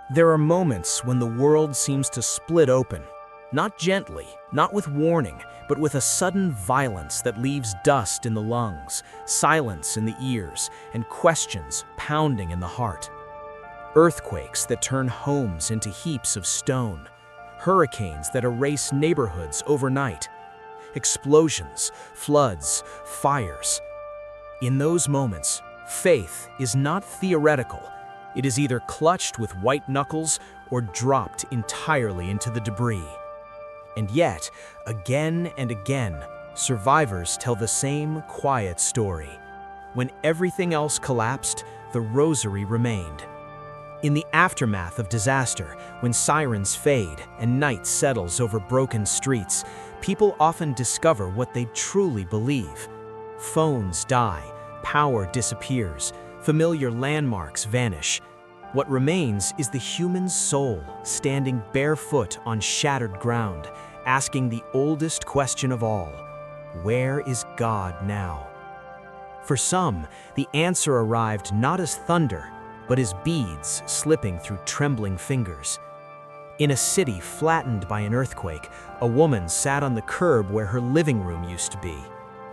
There are moments when the world seems to split open, not gently, not with warning, but with a sudden violence that leaves dust in the lungs, silence in the ears, and questions pounding in the heart. Earthquakes that turn homes into heaps of stone, hurricanes that erase neighborhoods overnight, explosions, floods, fires. In those moments, faith is not theoretical. It is either clutched with white knuckles or dropped entirely into the debris. And yet, again and again, survivors tell the same quiet story. When everything else collapsed, the Rosary remained. In the aftermath of disaster, when sirens fade and night settles over broken streets, people often discover what they truly believe. Phones die, power disappears, familiar landmarks vanish. What remains is the human soul standing barefoot on shattered ground, asking the oldest question of all: where is God now? For some, the answer arrived not as thunder, but as beads slipping through trembling fingers. In a city flattened by an earthquake, a woman sat on the curb where her living room used to be.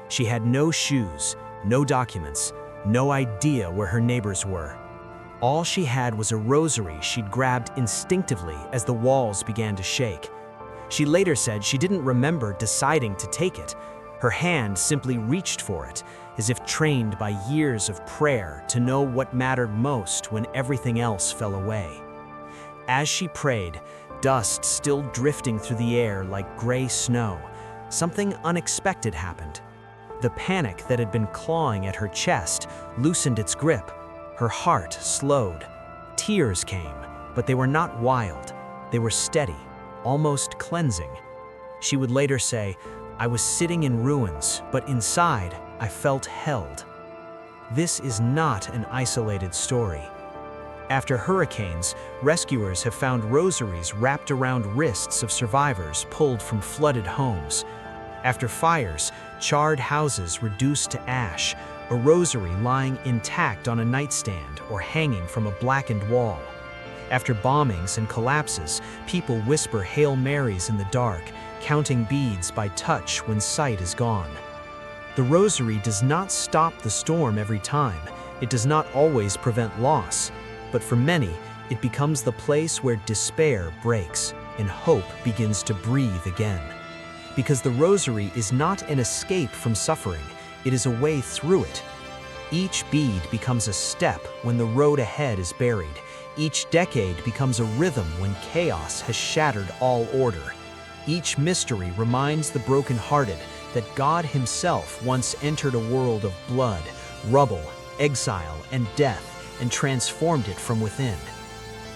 She had no shoes, no documents, no idea where her neighbors were. All she had was a rosary she'd grabbed instinctively as the walls began to shake. She later said she didn't remember deciding to take it. Her hand simply reached for it, as if trained by years of prayer to know what mattered most when everything else fell away. As she prayed, dust still drifting through the air like gray snow, something unexpected happened. The panic that had been clawing at her chest loosened its grip. Her heart slowed. Tears came, but they were not wild. They were steady, almost cleansing. She would later say, "I was sitting in ruins, but inside, I felt held." This is not an isolated story. After hurricanes, rescuers have found rosaries wrapped around wrists of survivors pulled from flooded homes. After fires, charred houses reduced to ash, a rosary lying intact on a nightstand or hanging from a blackened wall. After bombings and collapses, people whisper Hail Marys in the dark, counting beads by touch when sight is gone. The rosary does not stop the storm every time. It does not always prevent loss. But for many, it becomes the place where despair breaks and hope begins to breathe again. Because the rosary is not an escape from suffering, it is a way through it. Each bead becomes a step when the road ahead is buried. Each decade becomes a rhythm when chaos has shattered all order. Each mystery reminds the brokenhearted that God Himself once entered a world of blood, rubble, exile, and death, and transformed it from within.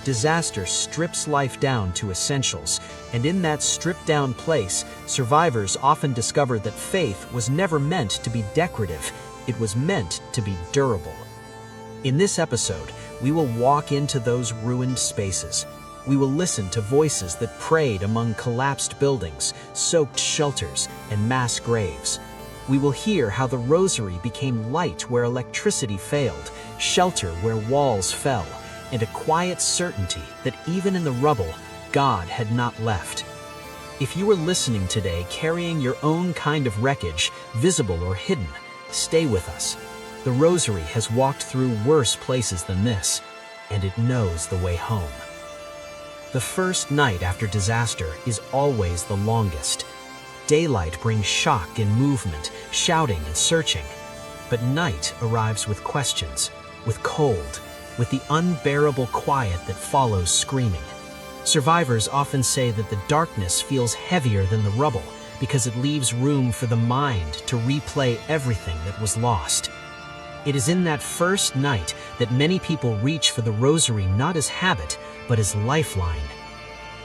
Disaster strips life down to essentials, and in that stripped-down place, survivors often discover that faith was never meant to be decorative, it was meant to be durable. In this episode, we will walk into those ruined spaces. We will listen to voices that prayed among collapsed buildings, soaked shelters, and mass graves. We will hear how the rosary became light where electricity failed, shelter where walls fell, and a quiet certainty that even in the rubble, God had not left. If you are listening today carrying your own kind of wreckage, visible or hidden, stay with us. The rosary has walked through worse places than this, and it knows the way home. The first night after disaster is always the longest. Daylight brings shock and movement, shouting and searching. But night arrives with questions, with cold, with the unbearable quiet that follows screaming. Survivors often say that the darkness feels heavier than the rubble because it leaves room for the mind to replay everything that was lost. It is in that first night that many people reach for the rosary not as habit, but as lifeline.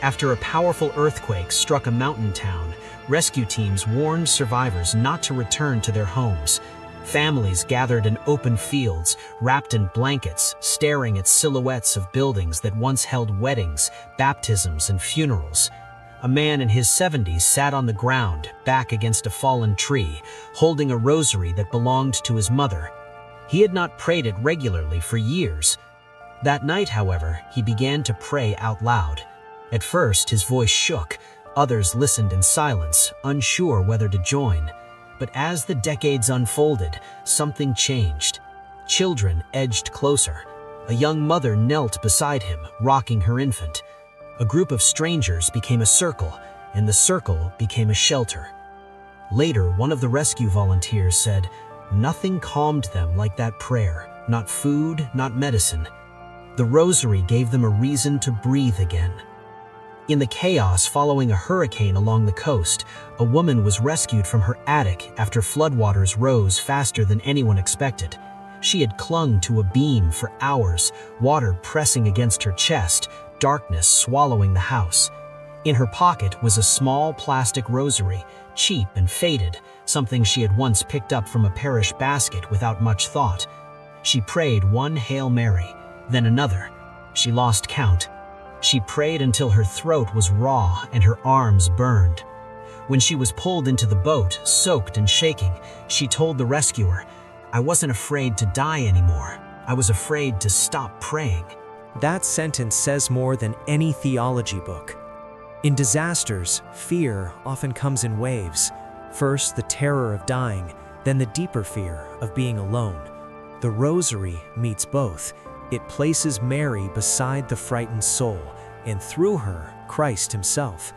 After a powerful earthquake struck a mountain town, rescue teams warned survivors not to return to their homes. Families gathered in open fields, wrapped in blankets, staring at silhouettes of buildings that once held weddings, baptisms, and funerals. A man in his 70s sat on the ground, back against a fallen tree, holding a rosary that belonged to his mother. He had not prayed it regularly for years. That night, however, he began to pray out loud. At first, his voice shook. Others listened in silence, unsure whether to join. But as the decades unfolded, something changed. Children edged closer. A young mother knelt beside him, rocking her infant. A group of strangers became a circle, and the circle became a shelter. Later, one of the rescue volunteers said, "Nothing calmed them like that prayer. Not food, not medicine. The Rosary gave them a reason to breathe again." In the chaos following a hurricane along the coast, a woman was rescued from her attic after floodwaters rose faster than anyone expected. She had clung to a beam for hours, water pressing against her chest, darkness swallowing the house. In her pocket was a small plastic rosary, cheap and faded, something she had once picked up from a parish basket without much thought. She prayed one Hail Mary, then another. She lost count. She prayed until her throat was raw and her arms burned. When she was pulled into the boat, soaked and shaking, she told the rescuer, "I wasn't afraid to die anymore. I was afraid to stop praying." That sentence says more than any theology book. In disasters, fear often comes in waves. First, the terror of dying, then the deeper fear of being alone. The Rosary meets both. It places Mary beside the frightened soul, and through her, Christ himself.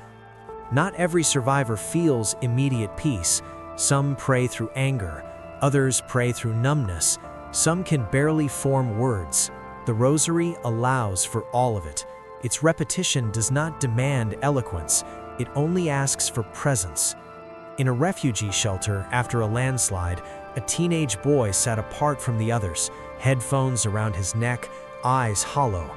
Not every survivor feels immediate peace. Some pray through anger, others pray through numbness, some can barely form words. The Rosary allows for all of it. Its repetition does not demand eloquence, it only asks for presence. In a refugee shelter after a landslide, a teenage boy sat apart from the others, headphones around his neck, eyes hollow.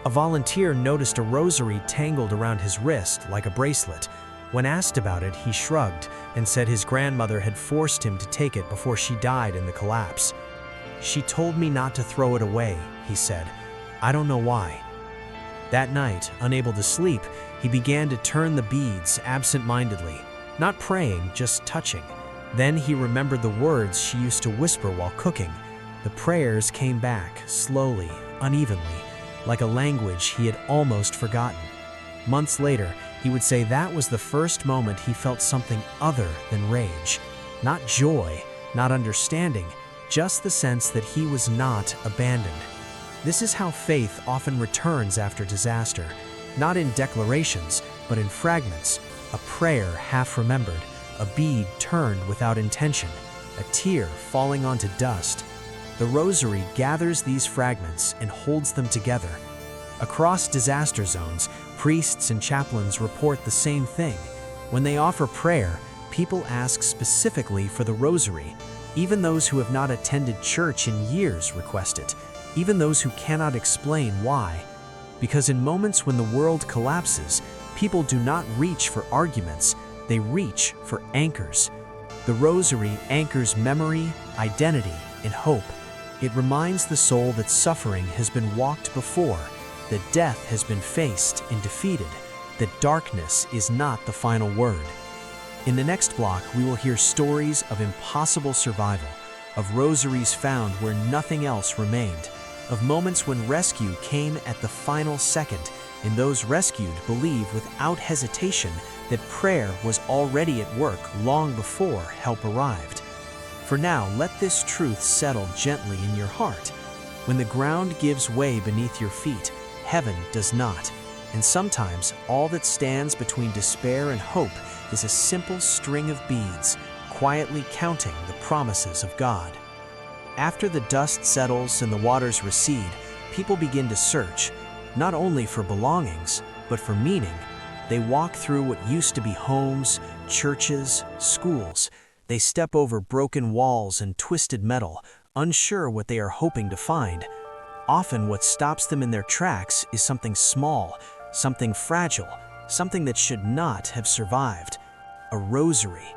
A volunteer noticed a rosary tangled around his wrist like a bracelet. When asked about it, he shrugged and said his grandmother had forced him to take it before she died in the collapse. "She told me not to throw it away," he said. "I don't know why." That night, unable to sleep, he began to turn the beads absent-mindedly, not praying, just touching. Then he remembered the words she used to whisper while cooking. The prayers came back, slowly, unevenly, like a language he had almost forgotten. Months later, he would say that was the first moment he felt something other than rage. Not joy, not understanding, just the sense that he was not abandoned. This is how faith often returns after disaster, not in declarations, but in fragments, a prayer half remembered, a bead turned without intention, a tear falling onto dust. The Rosary gathers these fragments and holds them together. Across disaster zones, priests and chaplains report the same thing. When they offer prayer, people ask specifically for the Rosary. Even those who have not attended church in years request it, even those who cannot explain why. Because in moments when the world collapses, people do not reach for arguments, they reach for anchors. The Rosary anchors memory, identity, and hope. It reminds the soul that suffering has been walked before, that death has been faced and defeated, that darkness is not the final word. In the next block, we will hear stories of impossible survival, of rosaries found where nothing else remained, of moments when rescue came at the final second, and those rescued believe without hesitation that prayer was already at work long before help arrived. For now, let this truth settle gently in your heart. When the ground gives way beneath your feet, heaven does not. And sometimes all that stands between despair and hope is a simple string of beads, quietly counting the promises of God. After the dust settles and the waters recede, people begin to search, not only for belongings, but for meaning. They walk through what used to be homes, churches, schools. They step over broken walls and twisted metal, unsure what they are hoping to find. Often what stops them in their tracks is something small, something fragile, something that should not have survived. A rosary.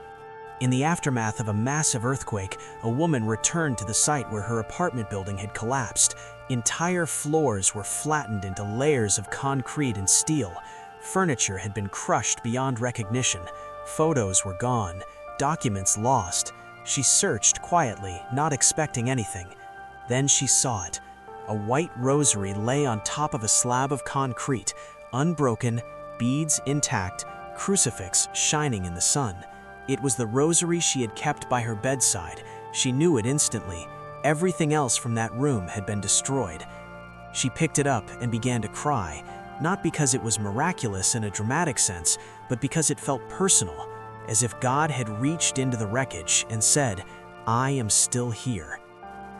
In the aftermath of a massive earthquake, a woman returned to the site where her apartment building had collapsed. Entire floors were flattened into layers of concrete and steel. Furniture had been crushed beyond recognition. Photos were gone, documents lost. She searched quietly, not expecting anything. Then she saw it. a white rosary lay on top of a slab of concrete, unbroken, beads intact, crucifix shining in the sun. It was the rosary she had kept by her bedside. She knew it instantly. Everything else from that room had been destroyed. She picked it up and began to cry, not because it was miraculous in a dramatic sense, but because it felt personal, as if God had reached into the wreckage and said, "I am still here."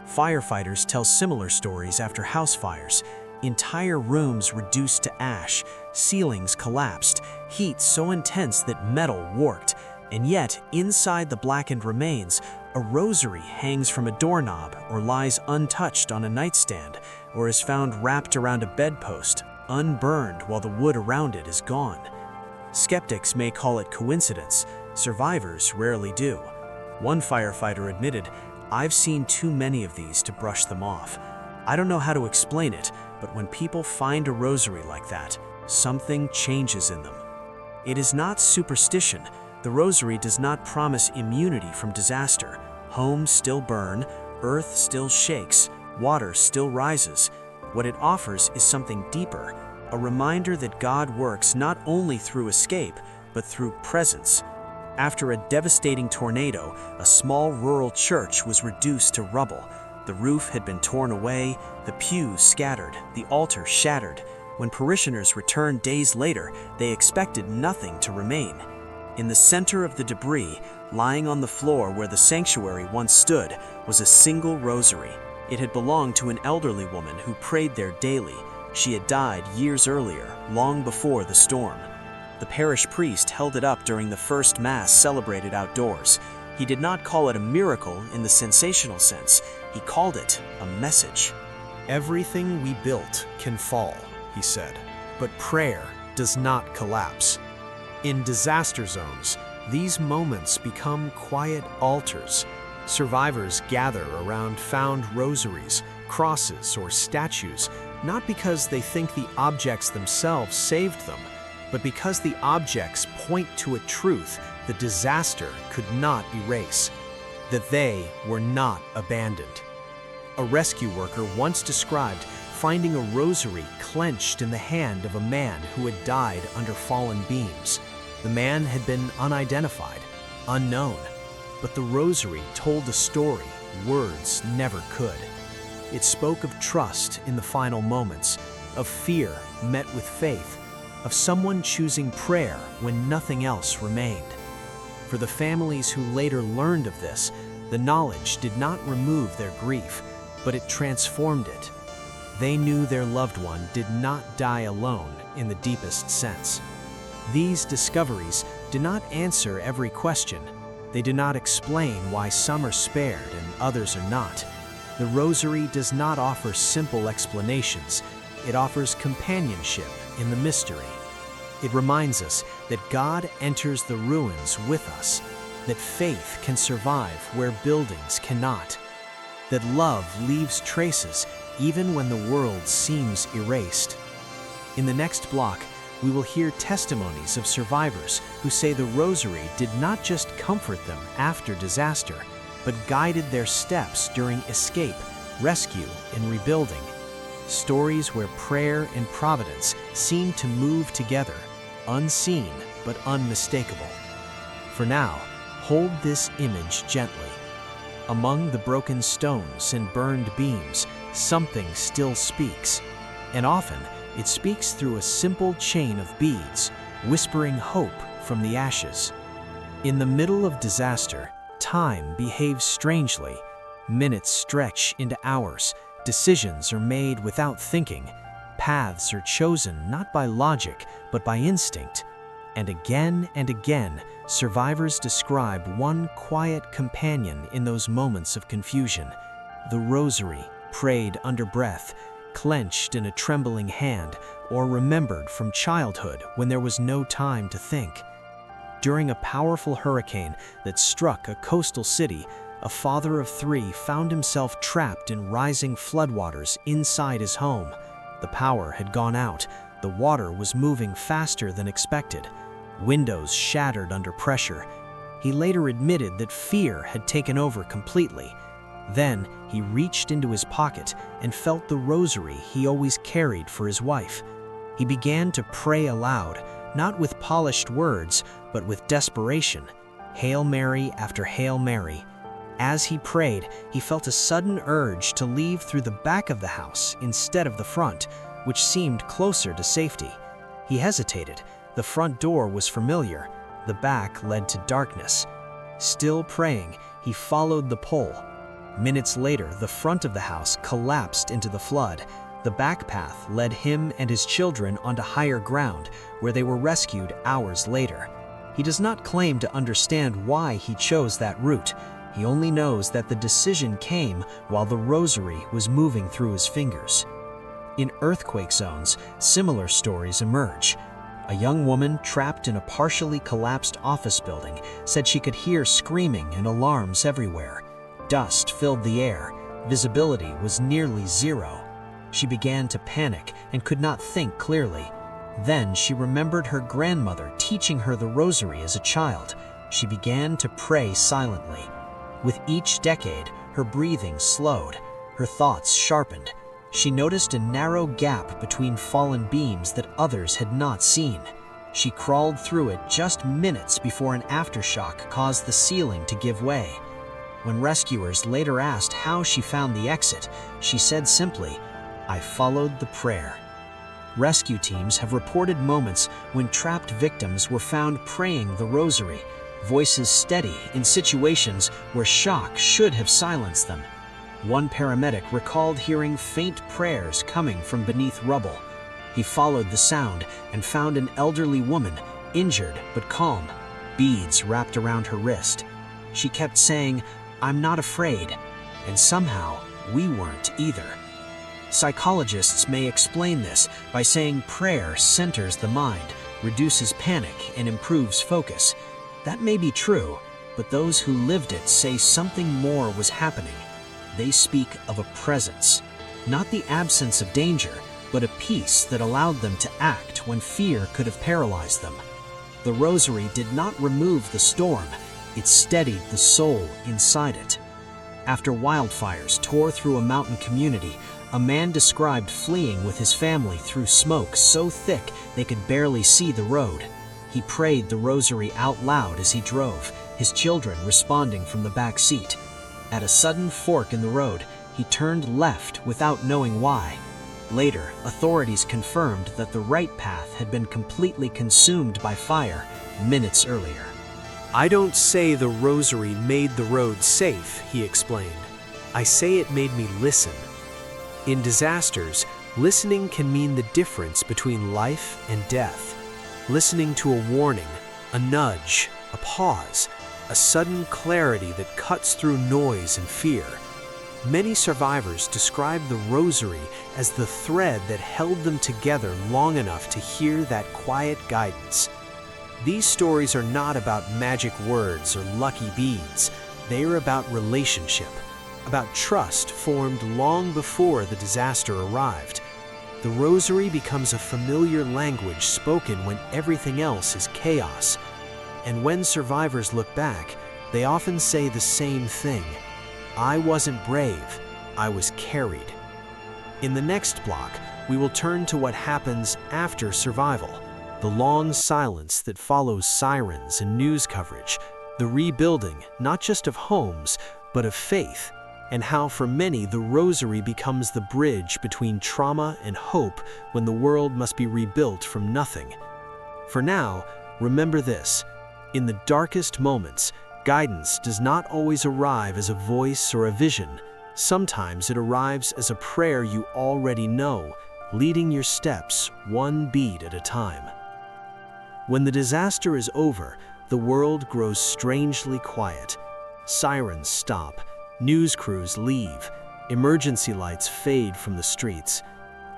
Firefighters tell similar stories after house fires. Entire rooms reduced to ash, ceilings collapsed, heat so intense that metal warped, and yet, inside the blackened remains, a rosary hangs from a doorknob or lies untouched on a nightstand, or is found wrapped around a bedpost, unburned while the wood around it is gone. Skeptics may call it coincidence. Survivors rarely do. One firefighter admitted, "I've seen too many of these to brush them off. I don't know how to explain it, but when people find a rosary like that, something changes in them." It is not superstition. The rosary does not promise immunity from disaster. Homes still burn, earth still shakes, water still rises. What it offers is something deeper, a reminder that God works not only through escape, but through presence. After a devastating tornado, a small rural church was reduced to rubble. The roof had been torn away, the pews scattered, the altar shattered. When parishioners returned days later, they expected nothing to remain. In the center of the debris, lying on the floor where the sanctuary once stood, was a single rosary. It had belonged to an elderly woman who prayed there daily. She had died years earlier, long before the storm. The parish priest held it up during the first Mass celebrated outdoors. He did not call it a miracle in the sensational sense. He called it a message. "Everything we built can fall," he said, "but prayer does not collapse." In disaster zones, these moments become quiet altars. Survivors gather around found rosaries, crosses, or statues, not because they think the objects themselves saved them, but because the objects point to a truth the disaster could not erase, that they were not abandoned. A rescue worker once described finding a rosary clenched in the hand of a man who had died under fallen beams. The man had been unidentified, unknown, but the rosary told a story words never could. It spoke of trust in the final moments, of fear met with faith, of someone choosing prayer when nothing else remained. For the families who later learned of this, the knowledge did not remove their grief, but it transformed it. They knew their loved one did not die alone in the deepest sense. These discoveries do not answer every question. They do not explain why some are spared and others are not. The rosary does not offer simple explanations. It offers companionship in the mystery. It reminds us that God enters the ruins with us, that faith can survive where buildings cannot, that love leaves traces even when the world seems erased. In the next block, we will hear testimonies of survivors who say the rosary did not just comfort them after disaster, but guided their steps during escape, rescue, and rebuilding. Stories where prayer and providence seem to move together, unseen but unmistakable. For now, hold this image gently. Among the broken stones and burned beams, something still speaks, and often it speaks through a simple chain of beads, whispering hope from the ashes. In the middle of disaster, time behaves strangely. Minutes stretch into hours, decisions are made without thinking, paths are chosen not by logic but by instinct. And again, survivors describe one quiet companion in those moments of confusion. The rosary, prayed under breath, clenched in a trembling hand, or remembered from childhood when there was no time to think. During a powerful hurricane that struck a coastal city, a father of 3 found himself trapped in rising floodwaters inside his home. The power had gone out. The water was moving faster than expected. Windows shattered under pressure. He later admitted that fear had taken over completely. Then he reached into his pocket and felt the rosary he always carried for his wife. He began to pray aloud, not with polished words, but with desperation. Hail Mary after Hail Mary. As he prayed, he felt a sudden urge to leave through the back of the house instead of the front, which seemed closer to safety. He hesitated. The front door was familiar. The back led to darkness. Still praying, he followed the pole. Minutes later, the front of the house collapsed into the flood. The back path led him and his children onto higher ground, where they were rescued hours later. He does not claim to understand why he chose that route. He only knows that the decision came while the rosary was moving through his fingers. In earthquake zones, similar stories emerge. A young woman trapped in a partially collapsed office building said she could hear screaming and alarms everywhere. Dust filled the air. Visibility was nearly zero. She began to panic and could not think clearly. Then she remembered her grandmother teaching her the rosary as a child. She began to pray silently. With each decade, her breathing slowed, her thoughts sharpened. She noticed a narrow gap between fallen beams that others had not seen. She crawled through it just minutes before an aftershock caused the ceiling to give way. When rescuers later asked how she found the exit, she said simply, "I followed the prayer." Rescue teams have reported moments when trapped victims were found praying the rosary, voices steady in situations where shock should have silenced them. One paramedic recalled hearing faint prayers coming from beneath rubble. He followed the sound and found an elderly woman, injured but calm, beads wrapped around her wrist. She kept saying, "I'm not afraid," and somehow we weren't either. Psychologists may explain this by saying prayer centers the mind, reduces panic, and improves focus. That may be true, but those who lived it say something more was happening. They speak of a presence, not the absence of danger, but a peace that allowed them to act when fear could have paralyzed them. The rosary did not remove the storm, it steadied the soul inside it. After wildfires tore through a mountain community, a man described fleeing with his family through smoke so thick they could barely see the road. He prayed the rosary out loud as he drove, his children responding from the back seat. At a sudden fork in the road, he turned left without knowing why. Later, authorities confirmed that the right path had been completely consumed by fire minutes earlier. "I don't say the rosary made the road safe," he explained. "I say it made me listen." In disasters, listening can mean the difference between life and death. Listening to a warning, a nudge, a pause, a sudden clarity that cuts through noise and fear. Many survivors describe the rosary as the thread that held them together long enough to hear that quiet guidance. These stories are not about magic words or lucky beads. They are about relationship, about trust formed long before the disaster arrived. The rosary becomes a familiar language spoken when everything else is chaos. And when survivors look back, they often say the same thing. "I wasn't brave, I was carried." In the next block, we will turn to what happens after survival, the long silence that follows sirens and news coverage, the rebuilding not just of homes, but of faith, and how for many the rosary becomes the bridge between trauma and hope when the world must be rebuilt from nothing. For now, remember this: in the darkest moments, guidance does not always arrive as a voice or a vision. Sometimes it arrives as a prayer you already know, leading your steps one beat at a time. When the disaster is over, the world grows strangely quiet. Sirens stop, news crews leave, emergency lights fade from the streets.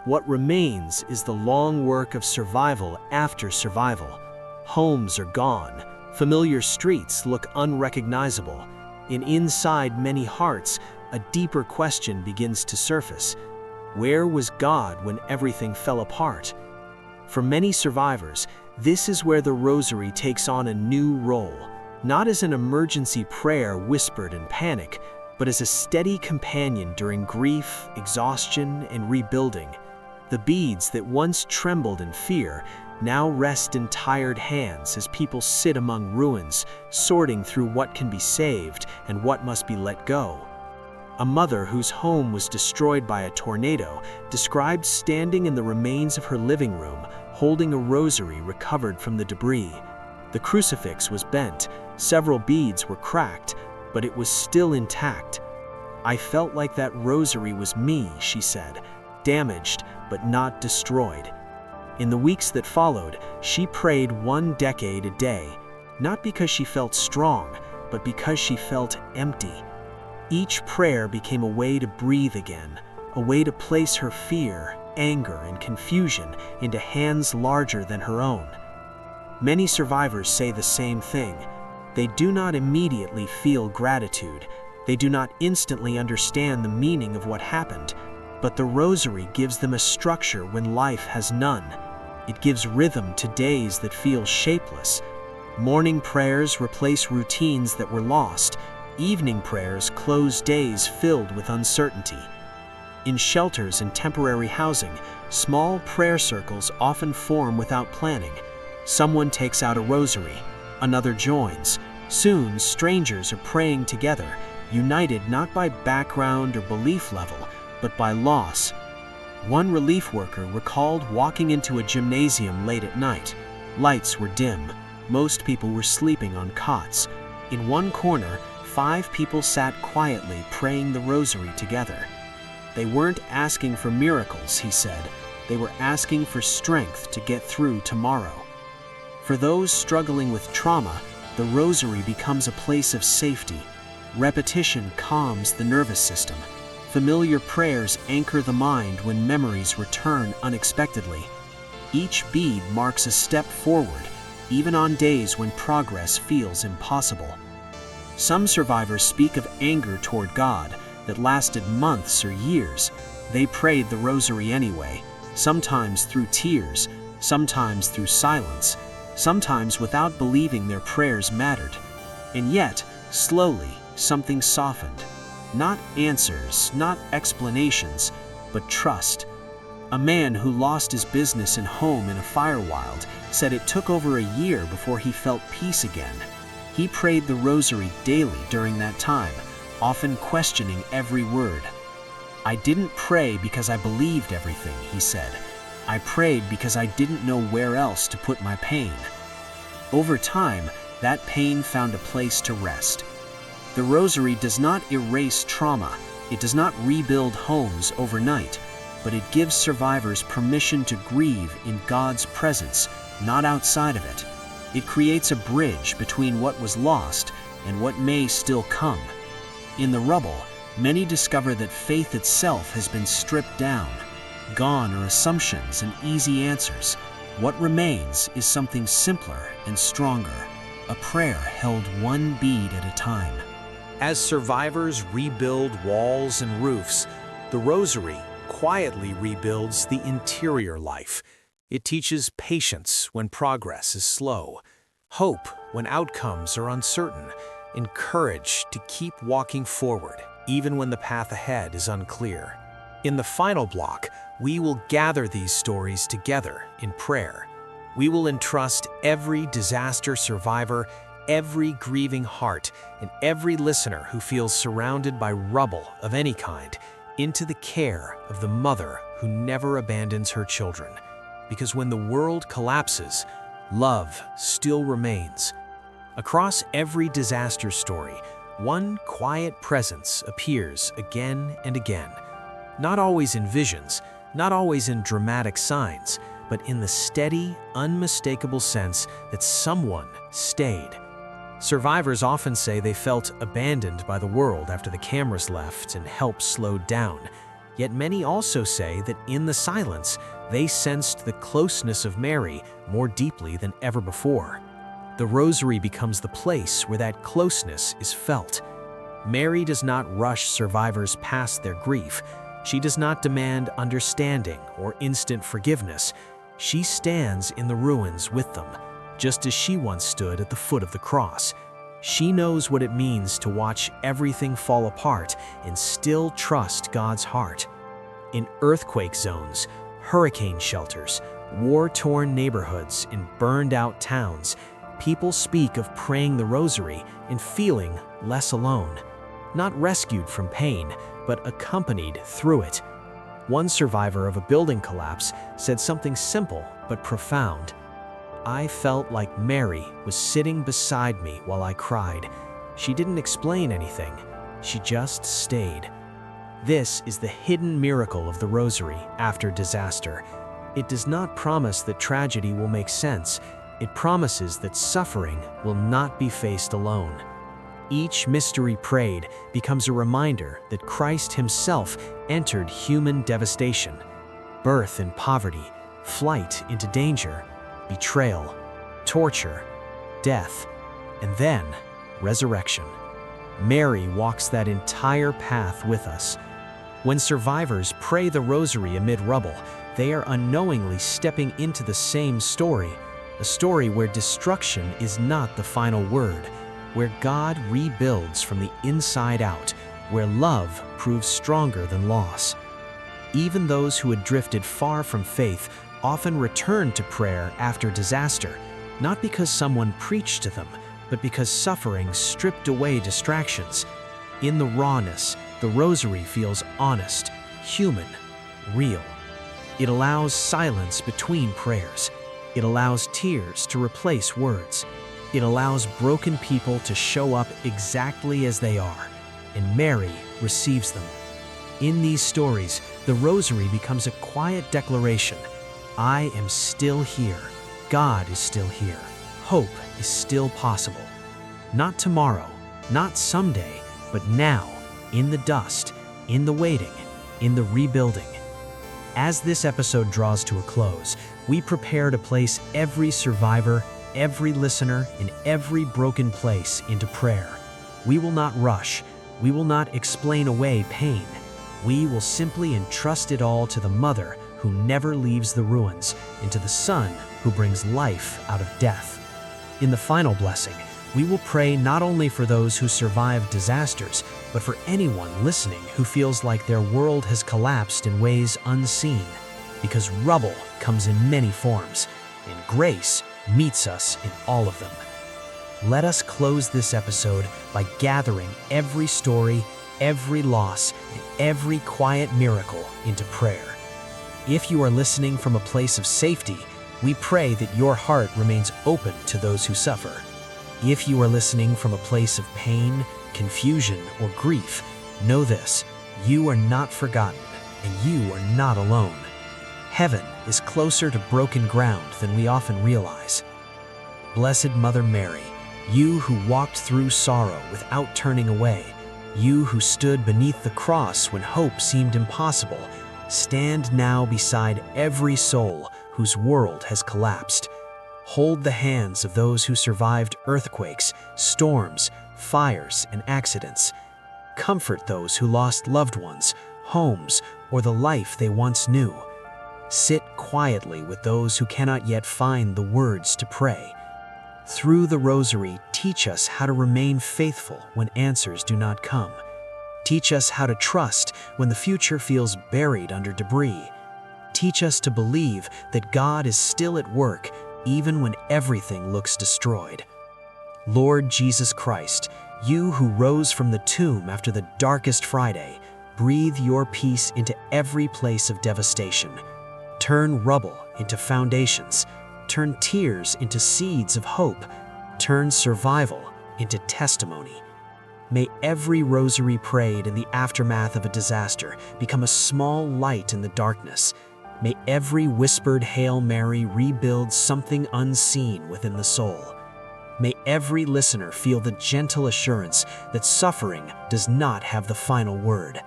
What remains is the long work of survival after survival. Homes are gone. Familiar streets look unrecognizable. And inside many hearts, a deeper question begins to surface. Where was God when everything fell apart? For many survivors, this is where the rosary takes on a new role, not as an emergency prayer whispered in panic, but as a steady companion during grief, exhaustion, and rebuilding. The beads that once trembled in fear now rest in tired hands as people sit among ruins, sorting through what can be saved and what must be let go. A mother whose home was destroyed by a tornado described standing in the remains of her living room, holding a rosary recovered from the debris. The crucifix was bent, several beads were cracked, but it was still intact. "I felt like that rosary was me," she said, "damaged but not destroyed." In the weeks that followed, she prayed 1 decade a day, not because she felt strong, but because she felt empty. Each prayer became a way to breathe again, a way to place her fear, anger, and confusion into hands larger than her own. Many survivors say the same thing. They do not immediately feel gratitude. They do not instantly understand the meaning of what happened, but the rosary gives them a structure when life has none. It gives rhythm to days that feel shapeless. Morning prayers replace routines that were lost. Evening prayers close days filled with uncertainty. In shelters and temporary housing, small prayer circles often form without planning. Someone takes out a rosary, another joins. Soon, strangers are praying together, united not by background or belief level, but by loss. One relief worker recalled walking into a gymnasium late at night. Lights were dim. Most people were sleeping on cots. In one corner, 5 people sat quietly praying the rosary together. They weren't asking for miracles, he said. They were asking for strength to get through tomorrow. For those struggling with trauma, the rosary becomes a place of safety. Repetition calms the nervous system. Familiar prayers anchor the mind when memories return unexpectedly. Each bead marks a step forward, even on days when progress feels impossible. Some survivors speak of anger toward God that lasted months or years. They prayed the rosary anyway, sometimes through tears, sometimes through silence, sometimes without believing their prayers mattered. And yet, slowly, something softened. Not answers, not explanations, but trust. A man who lost his business and home in a fire wild said it took over a year before he felt peace again. He prayed the rosary daily during that time, often questioning every word. "I didn't pray because I believed everything," he said. "I prayed because I didn't know where else to put my pain." Over time, that pain found a place to rest. The rosary does not erase trauma. It does not rebuild homes overnight, but it gives survivors permission to grieve in God's presence, not outside of it. It creates a bridge between what was lost and what may still come. In the rubble, many discover that faith itself has been stripped down. Gone are assumptions and easy answers. What remains is something simpler and stronger, a prayer held 1 bead at a time. As survivors rebuild walls and roofs, the rosary quietly rebuilds the interior life. It teaches patience when progress is slow, hope when outcomes are uncertain, and courage to keep walking forward, even when the path ahead is unclear. In the final block, we will gather these stories together in prayer. We will entrust every disaster survivor, every grieving heart, and every listener who feels surrounded by rubble of any kind into the care of the mother who never abandons her children. Because when the world collapses, love still remains. Across every disaster story, one quiet presence appears again and again. Not always in visions, not always in dramatic signs, but in the steady, unmistakable sense that someone stayed. Survivors often say they felt abandoned by the world after the cameras left and help slowed down. Yet many also say that in the silence, they sensed the closeness of Mary more deeply than ever before. The rosary becomes the place where that closeness is felt. Mary does not rush survivors past their grief. She does not demand understanding or instant forgiveness. She stands in the ruins with them, just as she once stood at the foot of the cross. She knows what it means to watch everything fall apart and still trust God's heart. In earthquake zones, hurricane shelters, war-torn neighborhoods, and burned-out towns, people speak of praying the Rosary and feeling less alone. Not rescued from pain, but accompanied through it. One survivor of a building collapse said something simple but profound. "I felt like Mary was sitting beside me while I cried. She didn't explain anything. She just stayed." This is the hidden miracle of the Rosary after disaster. It does not promise that tragedy will make sense. It promises that suffering will not be faced alone. Each mystery prayed becomes a reminder that Christ himself entered human devastation, birth in poverty, flight into danger, betrayal, torture, death, and then resurrection. Mary walks that entire path with us. When survivors pray the Rosary amid rubble, they are unknowingly stepping into the same story, a story where destruction is not the final word, where God rebuilds from the inside out, where love proves stronger than loss. Even those who had drifted far from faith often return to prayer after disaster, not because someone preached to them, but because suffering stripped away distractions. In the rawness, the Rosary feels honest, human, real. It allows silence between prayers. It allows tears to replace words. It allows broken people to show up exactly as they are, and Mary receives them. In these stories, the Rosary becomes a quiet declaration. I am still here. God is still here. Hope is still possible. Not tomorrow, not someday, but now, in the dust, in the waiting, in the rebuilding. As this episode draws to a close, we prepare to place every survivor, every listener, and every broken place into prayer. We will not rush. We will not explain away pain. We will simply entrust it all to the Mother who never leaves the ruins, and to the Son who brings life out of death. In the final blessing, we will pray not only for those who survived disasters, but for anyone listening who feels like their world has collapsed in ways unseen, because rubble comes in many forms, and grace meets us in all of them. Let us close this episode by gathering every story, every loss, and every quiet miracle into prayer. If you are listening from a place of safety, we pray that your heart remains open to those who suffer. If you are listening from a place of pain, confusion, or grief, know this: you are not forgotten, and you are not alone. Heaven is closer to broken ground than we often realize. Blessed Mother Mary, you who walked through sorrow without turning away, you who stood beneath the cross when hope seemed impossible, stand now beside every soul whose world has collapsed. Hold the hands of those who survived earthquakes, storms, fires, and accidents. Comfort those who lost loved ones, homes, or the life they once knew. Sit quietly with those who cannot yet find the words to pray. Through the Rosary, teach us how to remain faithful when answers do not come. Teach us how to trust when the future feels buried under debris. Teach us to believe that God is still at work, even when everything looks destroyed. Lord Jesus Christ, you who rose from the tomb after the darkest Friday, breathe your peace into every place of devastation. Turn rubble into foundations. Turn tears into seeds of hope. Turn survival into testimony. May every rosary prayed in the aftermath of a disaster become a small light in the darkness. May every whispered Hail Mary rebuild something unseen within the soul. May every listener feel the gentle assurance that suffering does not have the final word.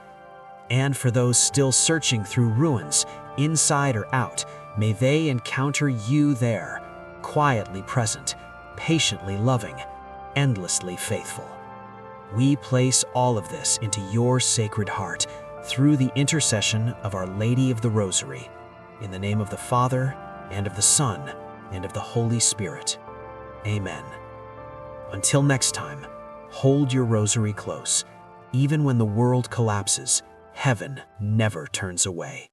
And for those still searching through ruins, inside or out, may they encounter you there, quietly present, patiently loving, endlessly faithful. We place all of this into your Sacred Heart through the intercession of Our Lady of the Rosary. In the name of the Father, and of the Son, and of the Holy Spirit. Amen. Until next time, hold your rosary close. Even when the world collapses, heaven never turns away.